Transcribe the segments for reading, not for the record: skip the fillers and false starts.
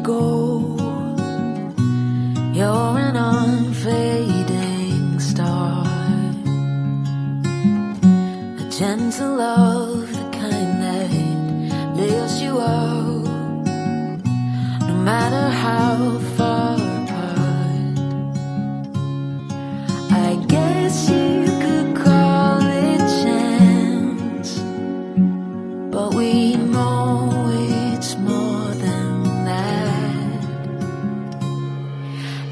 go. You're an unfading star, a gentle love, the kind that lifts you up, no matter how far apart. I guess you could call it chance, but we know it's more than that.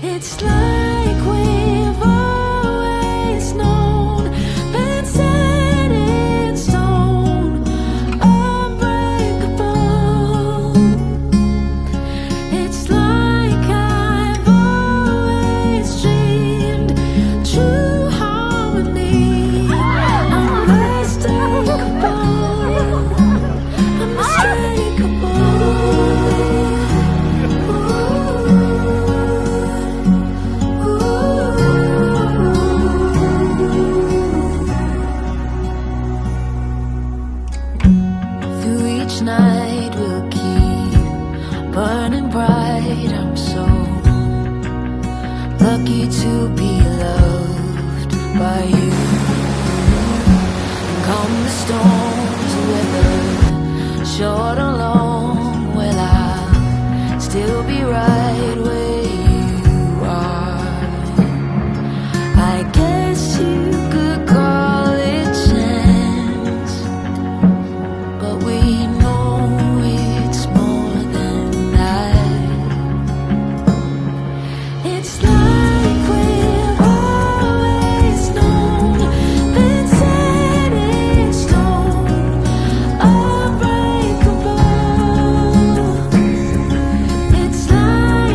It's like we've always known, been set in stone, unbreakable. It's like I've always dreamed, true harmony, unmistakable, Through each night we'll keep burning bright. I'm so lucky to be loved by you. And come the storms, whether short or long, well, I'll still be right where you are. I guess you could call it chance, but we know it's more than that. It's like we've always known, been set in stone, unbreakable. It's like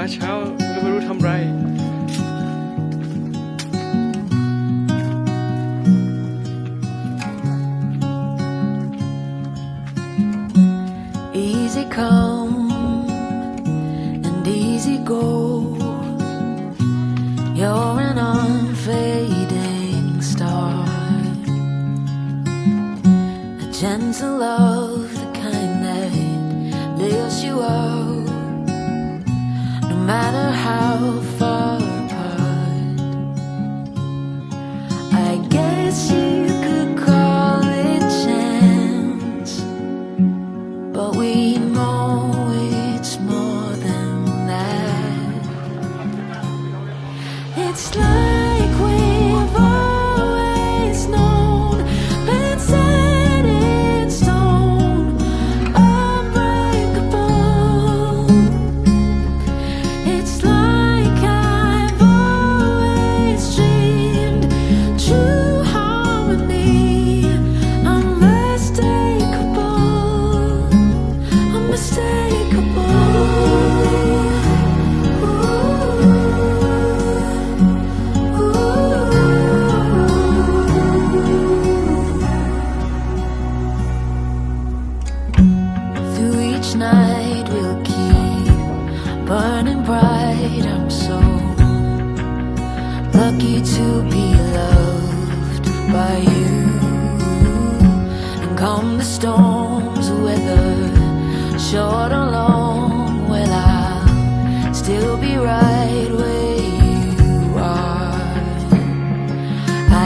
มาเช้าก็ไม่รู้ทำไร Easy come and easy go. You're an unfading star, a gentle love, the kind that lifts you up, no matter how far apart. I guess you could call it chance, but we know it's more than that. It's like we've always known, been set in stone, unbreakable. It's like I've always dreamed, true harmony, unmistakable, unmistakable. Through each night we'll keep burning bright. I'm so lucky to be loved by you. And come the storms of weather, short or long, well I'll still be right where you are.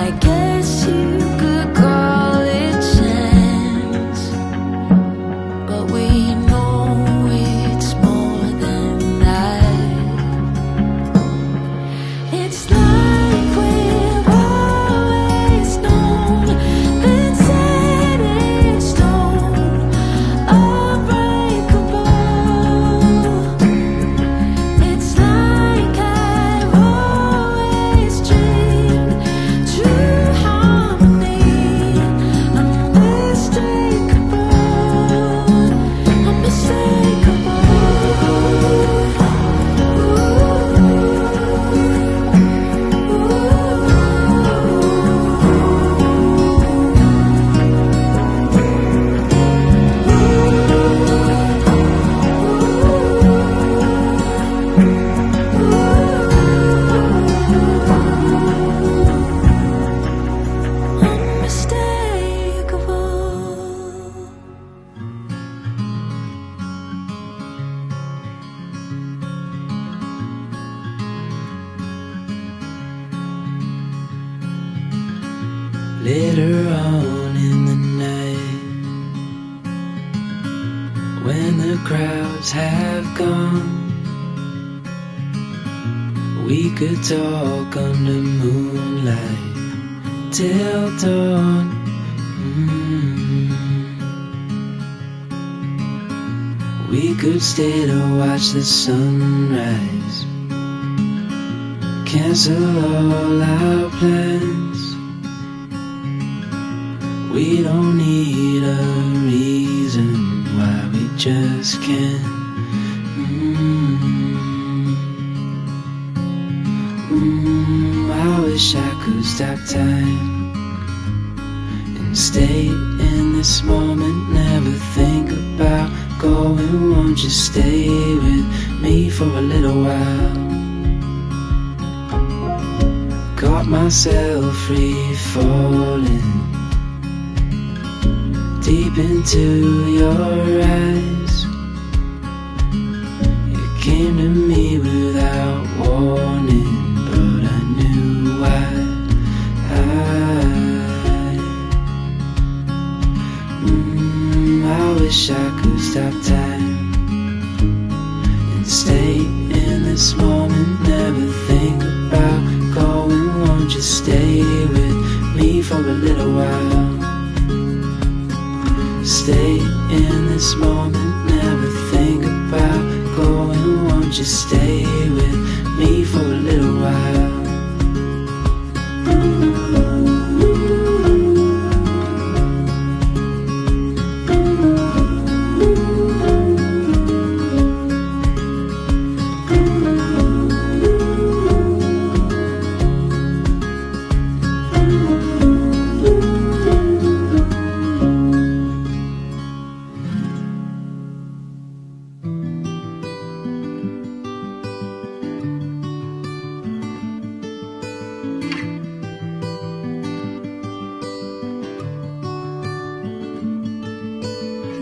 I guess you could call it chance, but we know it's more than that. It's like we've always known, been set in stone, unbreakable. It's like I've Later on in the night, when the crowds have gone, we could talk under moonlight till dawn. We could stay to watch the sunrise, cancel all our plans. We don't need a reason why we just can't. I wish I could stop time and stay in this moment, never think about going. Won't you stay with me for a little while? Caught myself free falling deep into your eyes. You came to me without warning, but I knew why. I wish I could stop time and stay in this moment, never think about going. Won't you stay with me for a little while? Stay in this moment, never think about going. Won't you stay with me for a little while?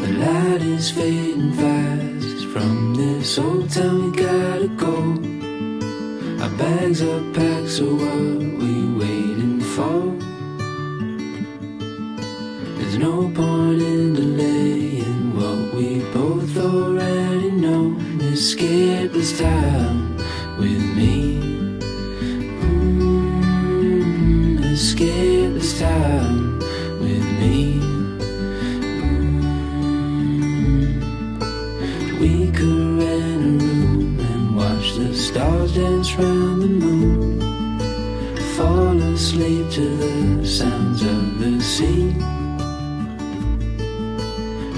The light is fading fast. From this old town we gotta go. Our bags are packed, so what we waiting for? There's no point in delaying what we both already know. Escape this time with me. Escape this time with me. We could rent a room and watch the stars dance round the moon. Fall asleep to the sounds of the sea.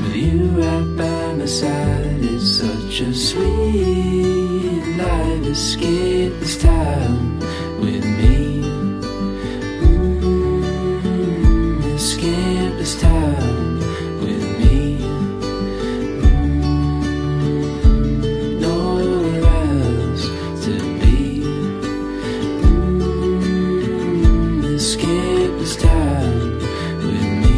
With you right by my side, it's such a sweet life. Escape this time with me. Escape this time with me. Escape this time with me.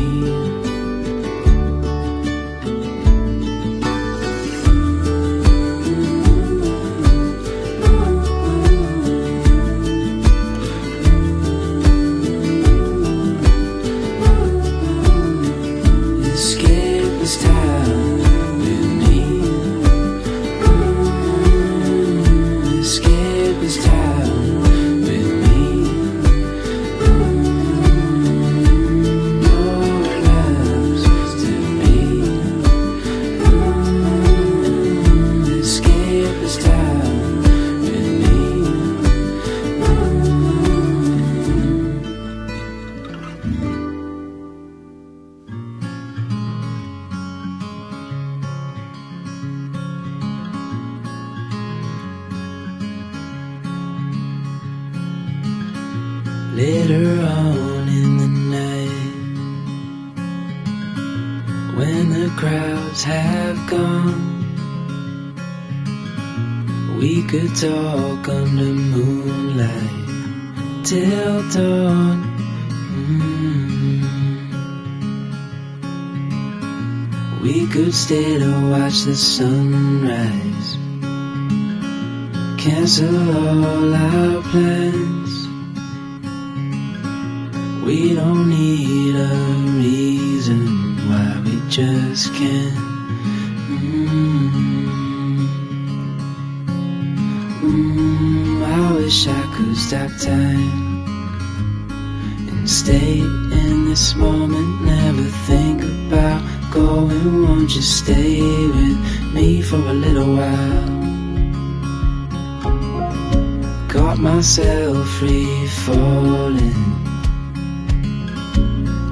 Escape this time with me. Escape this time with me. Later on in the night, when the crowds have gone, we could talk under moonlight till dawn. We could stay to watch the sunrise, cancel all our plans. We don't need a reason why we just can't. I wish I could stop time and stay in this moment, never think about going. Won't you stay with me for a little while? Got myself free falling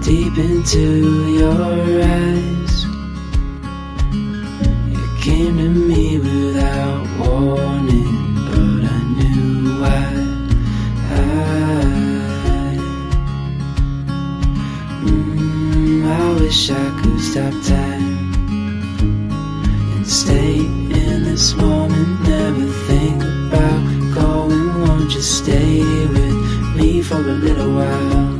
deep into your eyes. You came to me without warning, but I knew why. I wish I could stop time and stay in this moment, never think about going. Won't you stay with me for a little while?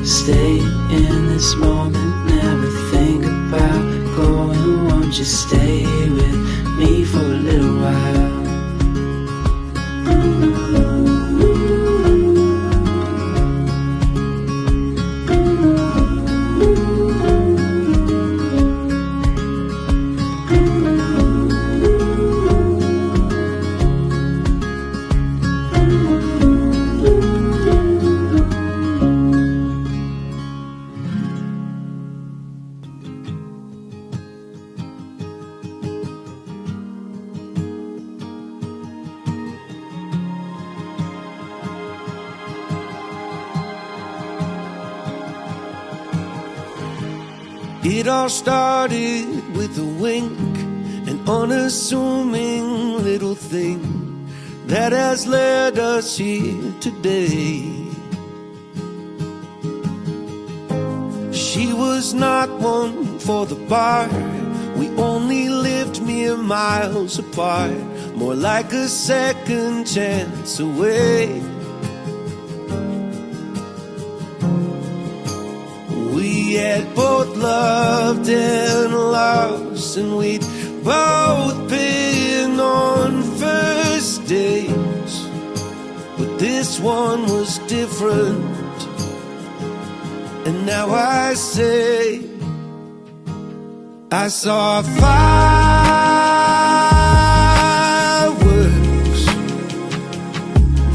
Stay in this moment, never think about going. Won't you stay with me for a little while? It all started with a wink, an unassuming little thing that has led us here today. She was not one for the bar, we only lived mere miles apart, more like a second chance away. We had both loved and lost, and we'd both been on first dates, but this one was different. And now I say, I saw fireworks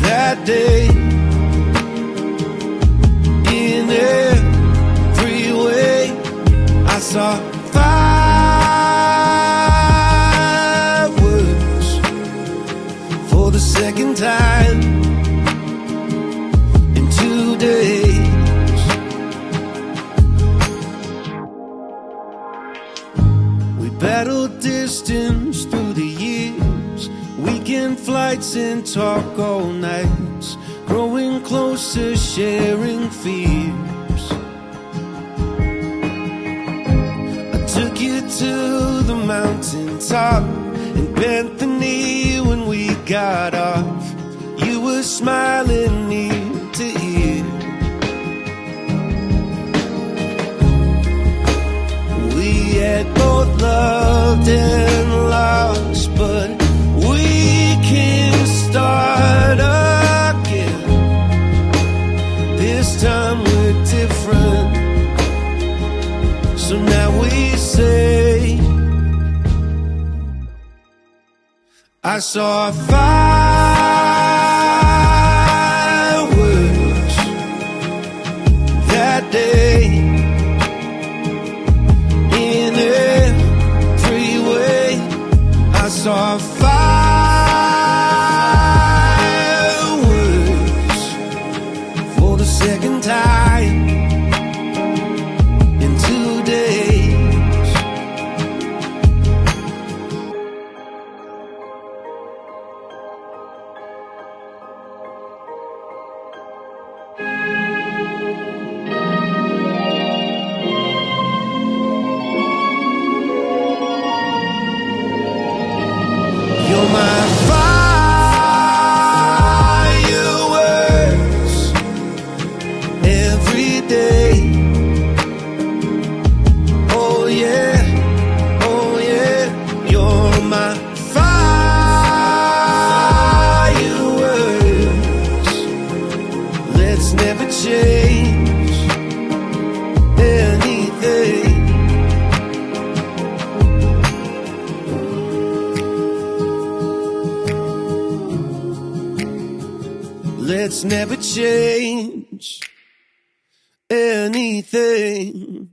that day in every way. I saw fireworks for the second time in 2 days. We battled distance through the years, weekend flights and talk all nights, growing closer, sharing fears. I took you to the mountain top and bent the knee when we got off. You were smiling ear to ear. We had both loved and lost, but we can start again. This time we're different, so now we say, I saw fireworks that day in every way. I saw fireworks for the second time in 2 days. let's never change anything.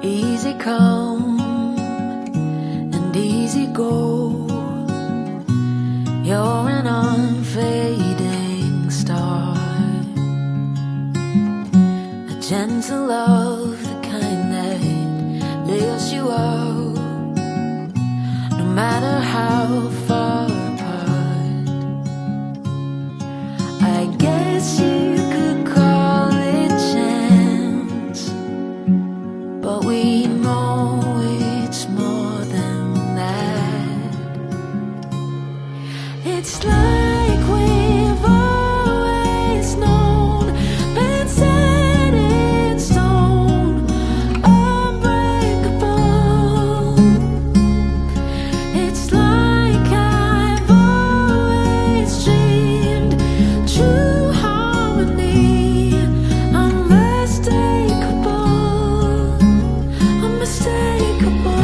Easy come and easy go. You're an unfading star, a gentle love, the kind that lifts you up, no matter how far apart. I guess you could call it chance, but we know it's more than that. It's like we've always known, been set in stone, unbreakable. It's like I've always dreamed, true harmony, unmistakable, unmistakable.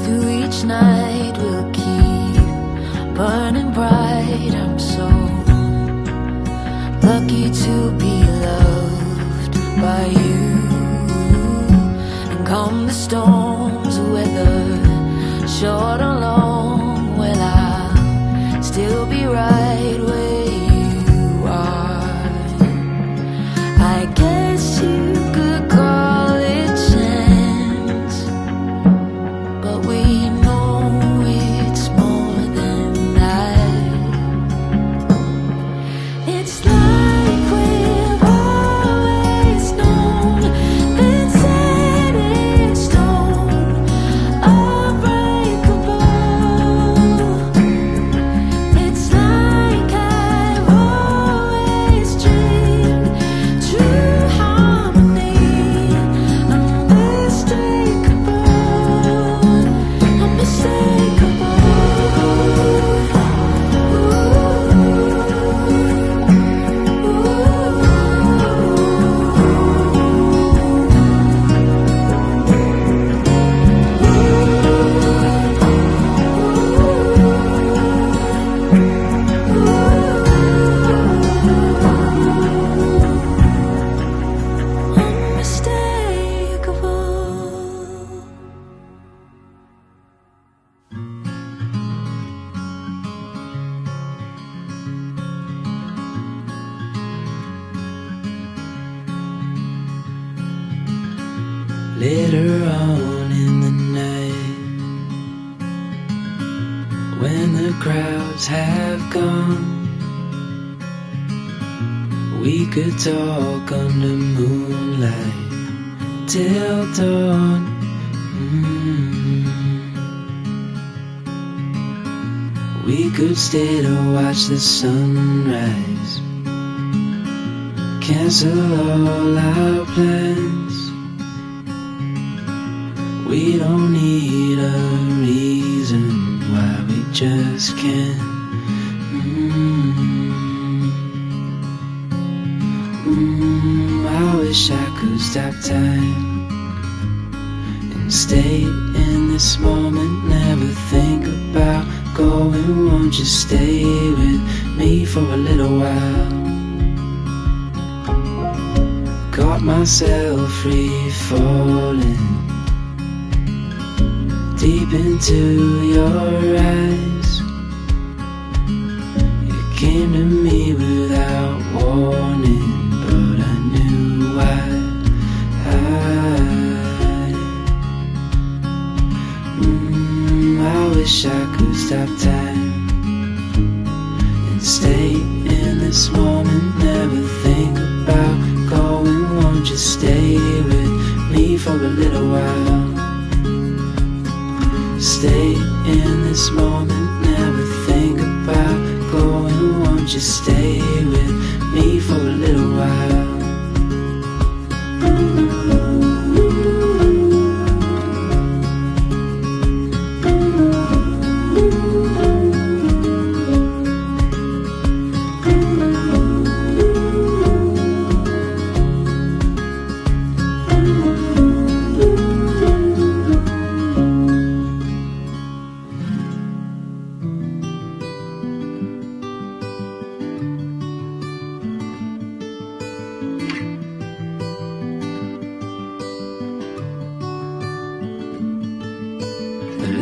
Through each night we'll keep burning bright. I'm so lucky to be loved by you. And come the storms, whether short or long, well, I'll still be right where you are. I guess you could call it chance, but we know it's more than that. It's like we've always known, been set in stone, unbreakable. It's like I've always dreamed, true harmony, unmistakable, unmistakable. Unmistakable. Later on in the night, when the crowds have gone, we could talk under moonlight till dawn. We could stay to watch the sunrise, cancel all our plans. We don't need a reason why we just can't. I wish I could stop time and stay in this moment, never think about going. Won't you stay with me for a little while? Got myself free falling deep into your eyes. You came to me without warning, but I knew why. I wish I could stop time and stay in this moment, never think about going. Won't you stay with me for a little while? Stay in this moment, never think about going. Won't you stay with me for a little while?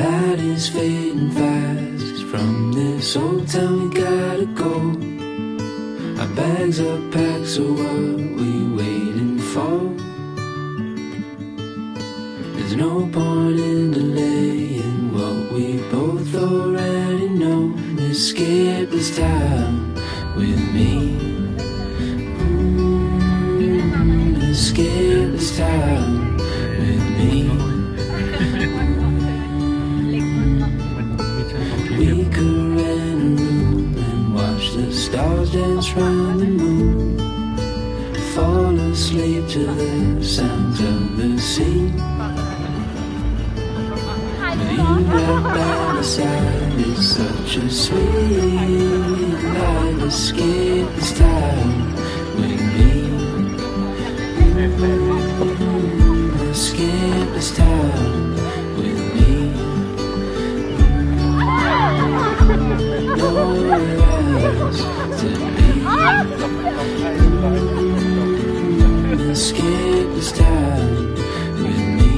light is fading fast. From this old town we gotta go. Our bags are packed, so what we waiting for? There's no point in delaying what we both already know. Escape this time with me. Escape this time with me. We could rent a room and watch the stars dance round the moon. Fall asleep to the sounds of the sea. With you right by my side, it's such a sweet life. Escape this time with me. Escape this time with me. Nowhere else to be. Escape this time with me.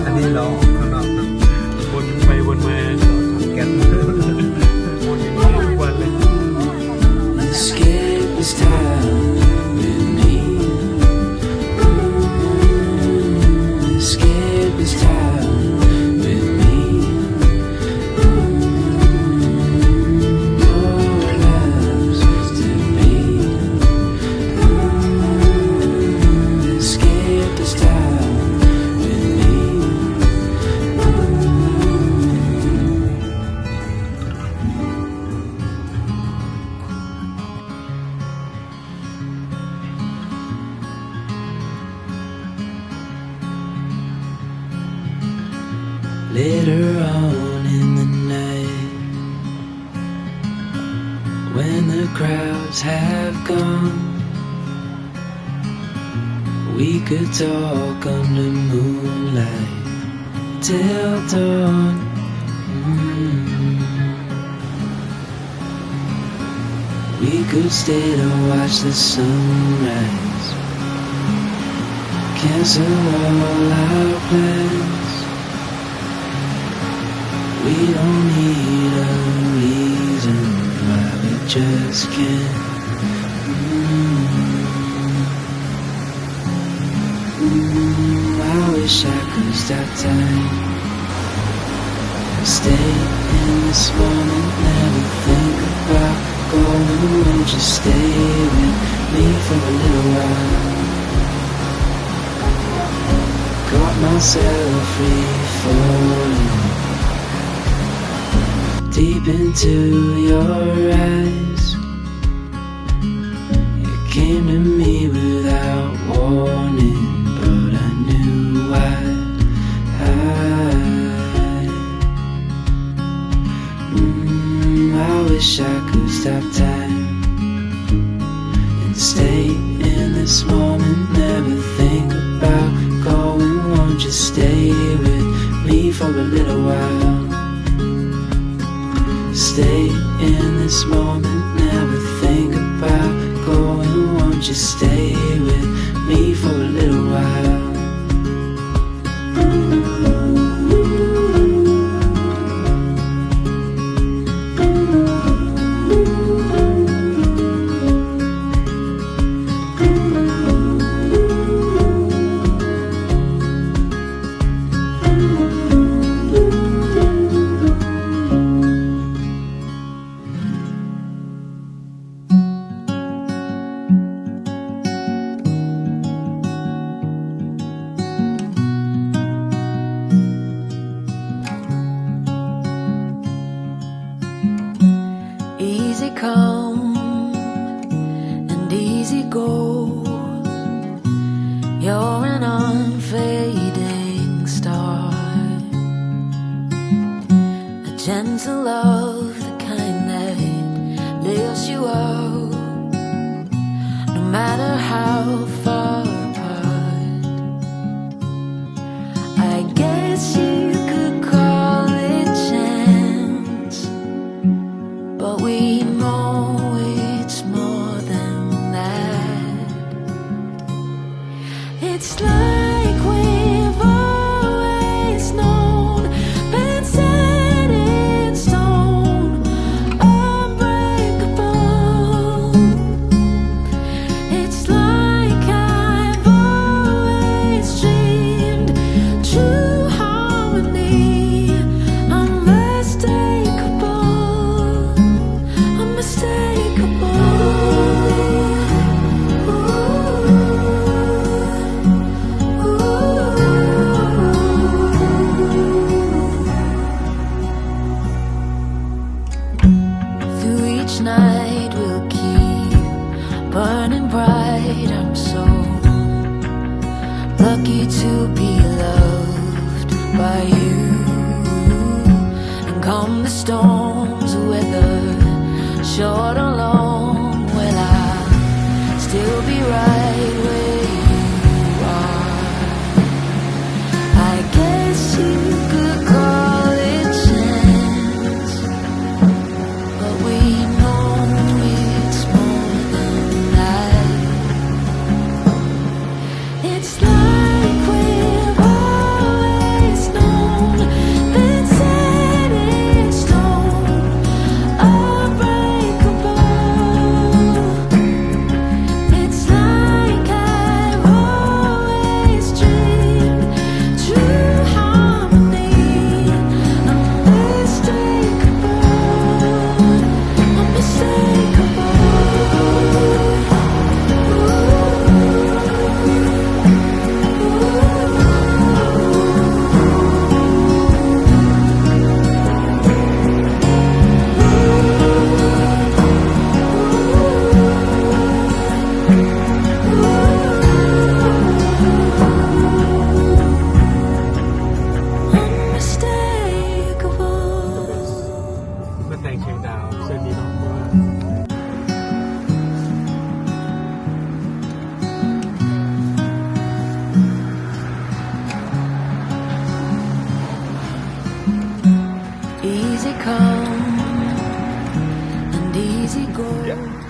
อันนี้เราข้างนอกวนไปวนมาแก๊สวนอย่างนี้ทุกวันเลย Escape this time with me. Escape this time with me. Nowhere else to be. Escape this time with me. Later on in the night, when the crowds have gone, we could talk under moonlight till dawn. We could stay to watch the sunrise, cancel all our plans. We don't need a reason why we just can't. I wish I could stop time. Stay in this moment, never think about going. Won't you stay with me for a little while? Got myself free falling deep into your eyes. You came to me without warning, but I knew why. I wish I could stop time and stay in this moment, never think about going. Won't you stay with me for a little while? Stay in this moment, never think about going. Won't you stay with me for a little while? Easy come and easy go. You're an unfading star, a gentle love, the kind that lifts you up, no matter how far apart. I guess you could call it chance, but we know it's more than that. each night will keep burning bright. I'm so lucky to be loved by you. And come the storms of weather, short or long, will I still be right where you are? I guess you could call it chance, but we know it's more than that. It's like we've always known that set in stone, unbreakable. It's like I've always dreamed true harmony, unmistakable, unmistakable. มาแต่งเชียงดาวเสื้อดีเนาะว่า Easy come and easy go.